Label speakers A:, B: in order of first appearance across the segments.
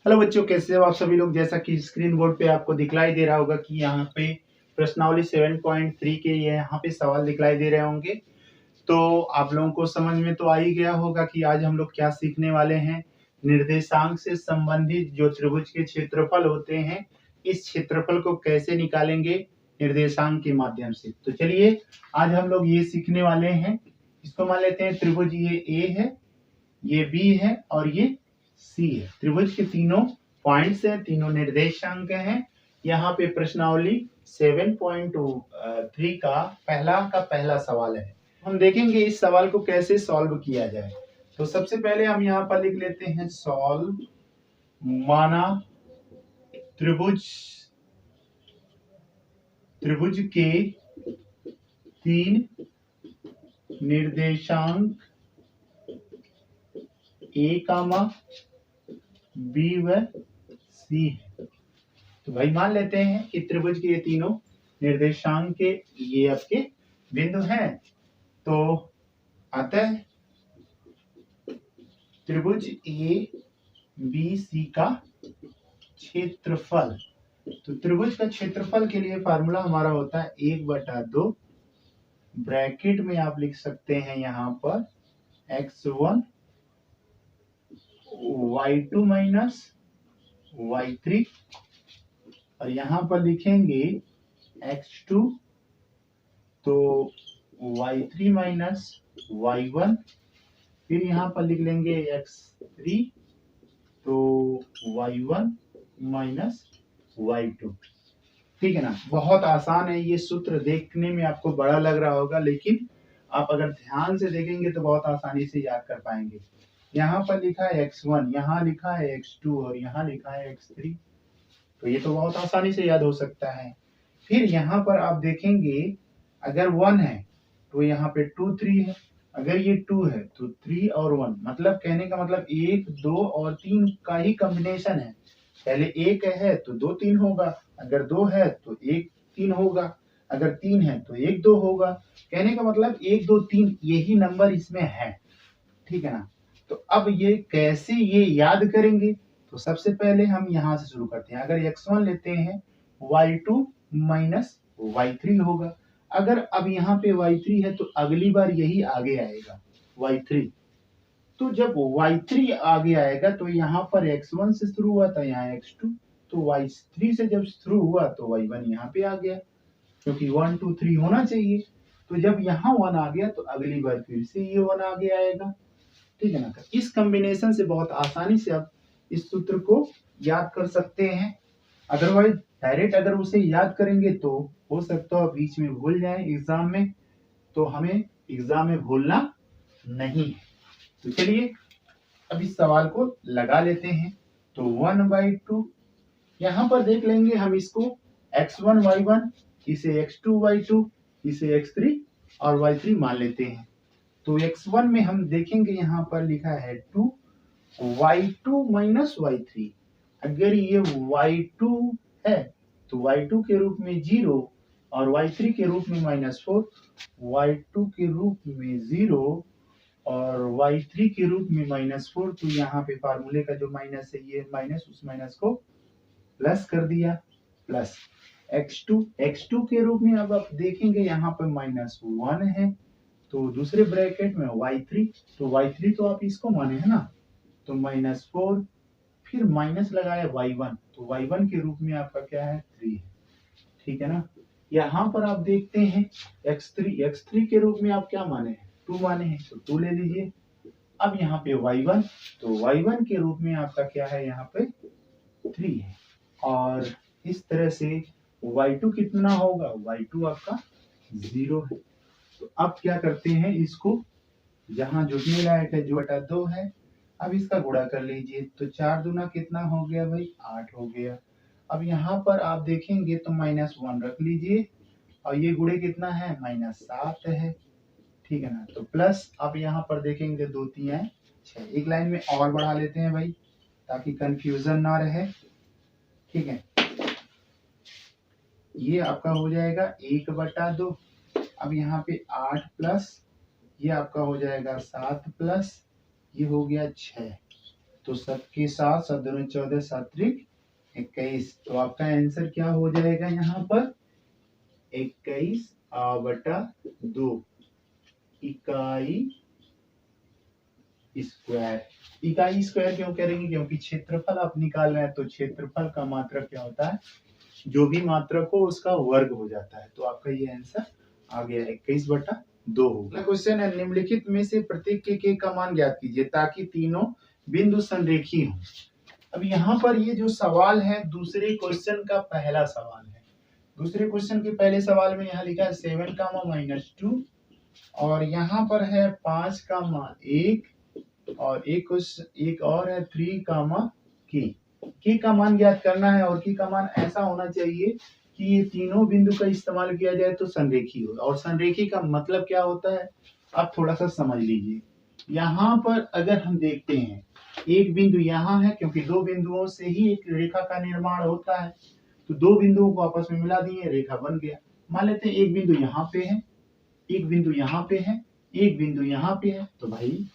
A: Hello बच्चों, कैसे हो आप सभी लोग। जैसा कि स्क्रीन बोर्ड पे आपको दिखलाई दे रहा होगा कि यहाँ पे प्रश्नावली 7.3 के ये यहाँ पे सवाल दिखलाई दे रहे होंगे। तो आप लोगों को समझ में तो आ ही गया होगा कि आज हम लोग क्या सीखने वाले हैं। निर्देशांक से संबंधित जो त्रिभुज के क्षेत्रफल होते हैं, इस क्षेत्रफल को कैसे निकालेंगे निर्देशांक के माध्यम से। तो चलिए आज हम लोग ये सीखने वाले हैं। इसको मान लेते हैं त्रिभुज, ये ए है, ये बी है और ये सी है। त्रिभुज के तीनों पॉइंट्स हैं, तीनों निर्देशांक हैं। यहाँ पे प्रश्नावली 7.3 का पहला सवाल है। हम देखेंगे इस सवाल को कैसे सॉल्व किया जाए। तो सबसे पहले हम यहाँ पर लिख लेते हैं सॉल्व। माना त्रिभुज के तीन निर्देशांक ए कामा बी व सी है। तो भाई मान लेते हैं कि त्रिभुज के ये तीनों निर्देशांक के ये आपके बिंदु हैं। तो अतः त्रिभुज ए बी सी का क्षेत्रफल, तो त्रिभुज का क्षेत्रफल के लिए फार्मूला हमारा होता है 1/2, ब्रैकेट में आप लिख सकते हैं यहाँ पर x1 y2 माइनस y3 और यहाँ पर लिखेंगे x2 तो y3 माइनस y1, फिर यहाँ पर लिख लेंगे x3 तो y1 माइनस y2। ठीक है ना। बहुत आसान है, ये सूत्र देखने में आपको बड़ा लग रहा होगा, लेकिन आप अगर ध्यान से देखेंगे तो बहुत आसानी से याद कर पाएंगे। यहाँ पर लिखा है x1, यहाँ लिखा है x2 और यहाँ लिखा है x3, तो ये तो बहुत आसानी से याद हो सकता है। फिर यहाँ पर आप देखेंगे अगर 1 है तो यहाँ पे 2 3 है, अगर ये 2 है तो 3 और 1, मतलब कहने का मतलब 1 2 और 3 का ही कॉम्बिनेशन है। पहले 1 है तो 2 3 होगा, अगर 2 है तो 1 3 होगा, अगर 3 है तो 1 2 होगा। कहने का मतलब 1 2 3 यही नंबर इसमें है। ठीक है ना। तो अब ये कैसे ये याद करेंगे, तो सबसे पहले हम यहाँ से शुरू करते हैं। अगर x1 लेते हैं y2 माइनस y3 होगा। अगर अब यहाँ पे y3 है तो अगली बार यही आगे आएगा y3। तो जब y3 आगे आएगा तो यहाँ पर x1 से शुरू हुआ था, यहाँ x2, तो y3 से जब शुरू हुआ तो y1 यहाँ पे आ गया, क्योंकि 1 2 3 होना चाहिए। तो जब यहाँ 1 आ गया तो अगली बार फिर से ये 1 आगे आएगा। ठीक है ना। इस कॉम्बिनेशन से बहुत आसानी से आप इस सूत्र को याद कर सकते हैं। अदरवाइज डायरेक्ट अगर उसे याद करेंगे तो हो सकता है बीच में भूल जाए एग्जाम में, तो हमें एग्जाम में भूलना नहीं है। तो चलिए अब इस सवाल को लगा लेते हैं। तो 1/2 यहाँ पर देख लेंगे हम इसको x1 y1, इसे x2 y2, इसे x3 और y3 मान लेते हैं। तो x1 में हम देखेंगे यहाँ पर लिखा है 2 y2 माइनस y3। अगर ये y2 है तो y2 के रूप में 0 और y3 के रूप में -4, y2 के रूप में 0 और y3 के रूप में -4। तो यहाँ पे फार्मूले का जो माइनस है ये माइनस, उस माइनस को प्लस कर दिया, प्लस x2 के रूप में अब आप देखेंगे यहाँ पर -1 है तो दूसरे ब्रैकेट में y3, तो y3 तो आप इसको माने है ना, तो -4, फिर माइनस लगाया y1, तो y1 के रूप में आपका क्या है 3 है। ठीक है ना। यहाँ पर आप देखते हैं x3 के रूप में आप क्या माने हैं 2 माने हैं, तो 2 ले लीजिए। अब यहाँ पे y1, तो y1 के रूप में आपका क्या है यहाँ पे 3 है। और इस तरह से y2 कितना होगा, y2 आपका 0 है। तो अब क्या करते हैं, इसको जहां जुड़ने लायक है जो बटा 2 है, अब इसका गुणा कर लीजिए। तो 4 दूना कितना हो गया भाई 8 हो गया। अब यहाँ पर आप देखेंगे तो -1 रख लीजिए और ये गुणे कितना है -7 है। ठीक है ना। तो प्लस अब यहाँ पर देखेंगे 2 3 6, एक लाइन में और बढ़ा लेते हैं भाई ताकि कंफ्यूजन ना रहे। ठीक है, ये आपका हो जाएगा 1/2। अब यहाँ पे 8 प्लस ये आपका हो जाएगा 7 प्लस ये हो गया 6। तो 7 के साथ 7 दूनी 14, 7 त्रिक 21। तो आपका आंसर क्या हो जाएगा यहाँ पर 21/2 इकाई स्क्वायर। इकाई स्क्वायर क्यों करेंगे? क्योंकि क्षेत्रफल आप निकाल रहे हैं, तो क्षेत्रफल का मात्रक क्या होता है? जो भी मात्रक हो उसका वर्ग हो जाता है। तो आपका ये आंसर आ गया 21/2 होगा। क्वेश्चन है, निम्नलिखित में से प्रत्येक के का मान ज्ञात कीजिए ताकि तीनों बिंदु संरेखीय हो। अब यहाँ पर ये जो सवाल है दूसरे क्वेश्चन का पहला सवाल है। दूसरे क्वेश्चन के पहले सवाल में यहाँ लिखा है 7, और यहाँ पर है 5, और एक और है 3, की का मान ज्ञात करना है। और की का मान ऐसा होना चाहिए कि ये तीनों बिंदु का इस्तेमाल किया जाए तो संरेखी हो। और संरेखी का मतलब क्या होता है आप थोड़ा सा समझ लीजिए। यहाँ पर अगर हम देखते हैं एक बिंदु यहाँ है, क्योंकि दो बिंदुओं से ही एक रेखा का निर्माण होता है, तो दो बिंदुओं को आपस में मिला दिए, रेखा बन गया। मान लेते हैं एक बिंदु यहाँ पे है, एक बिंदु यहाँ पे है, एक बिंदु यहाँ पे है। तो भाई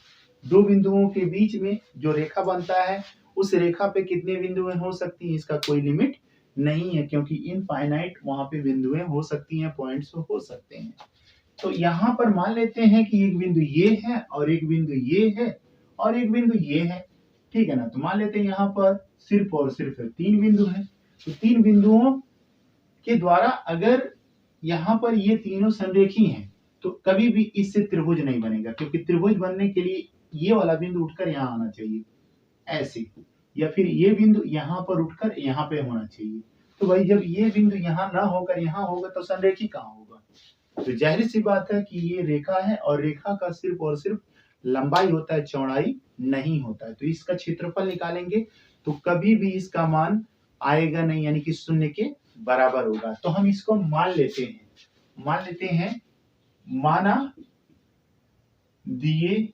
A: दो बिंदुओं के बीच में जो रेखा बनता है उस रेखा पे कितने बिंदुएं हो सकती हैं इसका कोई लिमिट नहीं है, क्योंकि इनफाइनाइट वहां पे बिंदुएं हो सकती हैं, पॉइंट्स हो सकते हैं। तो यहाँ पर मान लेते हैं कि एक बिंदु ये है और एक बिंदु ये है और एक बिंदु ये है, ठीक है ना। तो मान लेते हैं यहाँ पर सिर्फ और सिर्फ 3 बिंदु हैं। तो 3 बिंदुओं के द्वारा अगर यहाँ पर ये तीनों संरेखी हैं तो कभी भी इससे त्रिभुज नहीं बनेगा, क्योंकि त्रिभुज बनने के लिए ये वाला बिंदु उठकर यहाँ आना चाहिए ऐसे, या फिर ये बिंदु यहाँ पर उठकर यहाँ पे होना चाहिए। तो भाई जब ये बिंदु यहाँ ना होकर यहाँ होगा तो संरेखी कहाँ होगा? तो जाहिर सी बात है कि ये रेखा है और रेखा का सिर्फ और सिर्फ लंबाई होता है, चौड़ाई नहीं होता है। तो इसका क्षेत्रफल निकालेंगे तो कभी भी इसका मान आएगा नहीं, यानी कि 0 के बराबर होगा। तो हम इसको मान लेते हैं माना दिए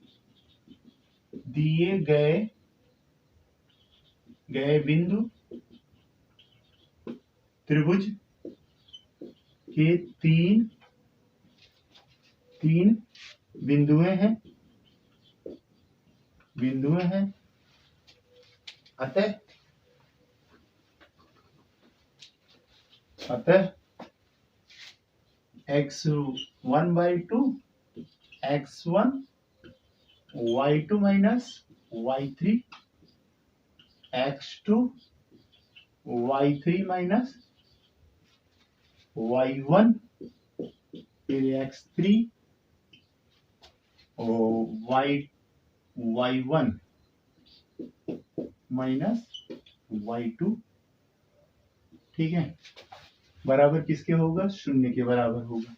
A: गए बिंदु त्रिभुज के तीन बिंदुएं हैं अतः x1/2 x1 y2 minus y3 x2 y3 minus y1 फिर x3 y1 माइनस y2, ठीक है, बराबर किसके होगा? 0 के बराबर होगा।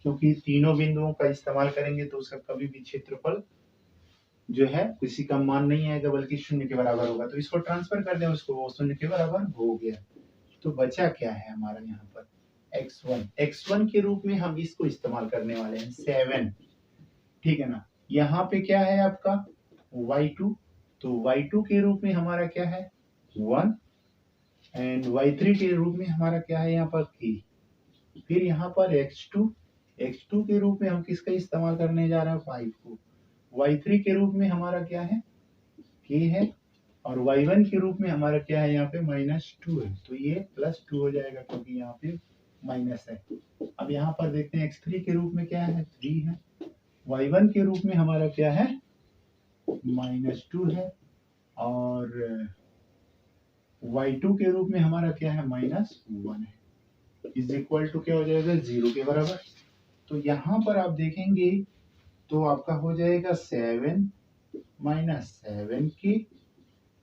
A: क्योंकि तीनों बिंदुओं का इस्तेमाल करेंगे तो उसका कभी भी क्षेत्रफल जो है किसी का मान नहीं आएगा, बल्कि 0 के बराबर होगा। तो इसको ट्रांसफर कर दें उसको, वो 0 के बराबर हो गया। तो बचा क्या है हमारा यहाँ पर x1 के रूप में हम इसको इस्तेमाल करने वाले हैं 7, ठीक है ना। यहाँ पे क्या है आपका y2, तो y2 के रूप में हमारा क्या है 1, एंड y3 के रूप में हमारा क्या है यहाँ पर k। फिर यहाँ पर x2 के रूप में हम किसका इस्तेमाल करने जा रहे हैं 5 को। y3 के रूप में हमारा क्या है k है, और y1 के रूप में हमारा क्या है यहाँ पे -2 है। तो ये +2 हो जाएगा क्योंकि यहाँ पे माइनस है। अब यहाँ पर देखते हैं x3 के रूप में क्या है 3 है, y1 के रूप में हमारा क्या है -2 है, और y2 के रूप में हमारा क्या है -1 है, इज इक्वल टू क्या हो जाएगा 0 के बराबर। तो यहाँ पर आप देखेंगे तो आपका हो जाएगा 7 - 7k,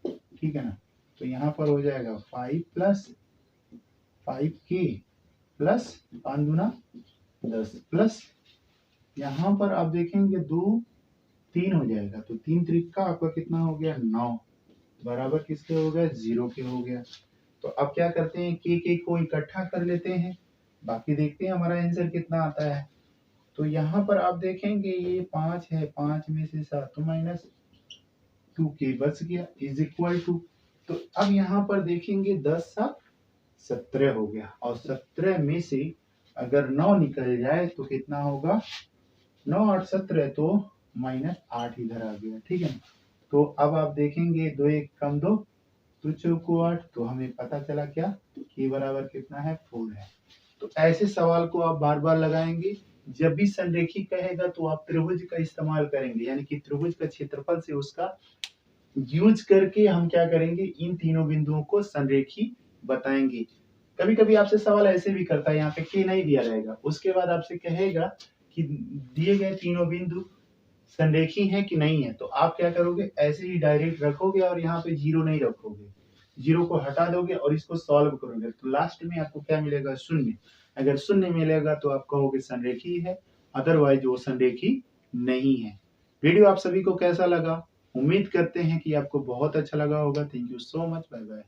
A: ठीक है ना। तो यहाँ पर हो जाएगा 5 + 5k प्लस 5 दूना 10 प्लस यहाँ पर आप देखेंगे 2 3 हो जाएगा। तो 3 त्रिका आपका कितना हो गया 9, बराबर किसके हो गया 0 के हो गया। तो अब क्या करते हैं के को इकट्ठा कर लेते हैं, बाकी देखते हैं हमारा आंसर कितना आता है। तो यहाँ पर आप देखेंगे ये 5 है, 5 में से 7 तो -2k बच गया इज इक्वल टू। तो अब यहाँ पर देखेंगे 10 7 17 हो गया, और 17 में से अगर 9 निकल जाए तो कितना होगा 9 8 17, तो -8 इधर आ गया, ठीक है। तो अब आप देखेंगे 2 1 कम 2 तो चौको 8, तो हमें पता चला क्या k बराबर कितना है 4 है। तो ऐसे सवाल को आप बार बार लगाएंगे। जब भी संरेखी कहेगा तो आप त्रिभुज का इस्तेमाल करेंगे, यानी कि त्रिभुज का क्षेत्रफल से उसका यूज करके हम क्या करेंगे, इन तीनों बिंदुओं को संरेखी बताएंगे। कभी कभी आपसे सवाल ऐसे भी करता है, यहाँ पे k नहीं दिया रहेगा, उसके बाद आपसे कहेगा कि दिए गए तीनों बिंदु संरेखी है कि नहीं है, तो आप क्या करोगे, ऐसे ही डायरेक्ट रखोगे और यहाँ पे जीरो नहीं रखोगे, जीरो को हटा दोगे और इसको सॉल्व करोगे, तो लास्ट में आपको क्या मिलेगा, शून्य। अगर शून्य मिलेगा तो आप कहोगे संरेखी है, अदरवाइज वो संरेखी नहीं है। वीडियो आप सभी को कैसा लगा? उम्मीद करते हैं कि आपको बहुत अच्छा लगा होगा। Thank you so much, bye bye.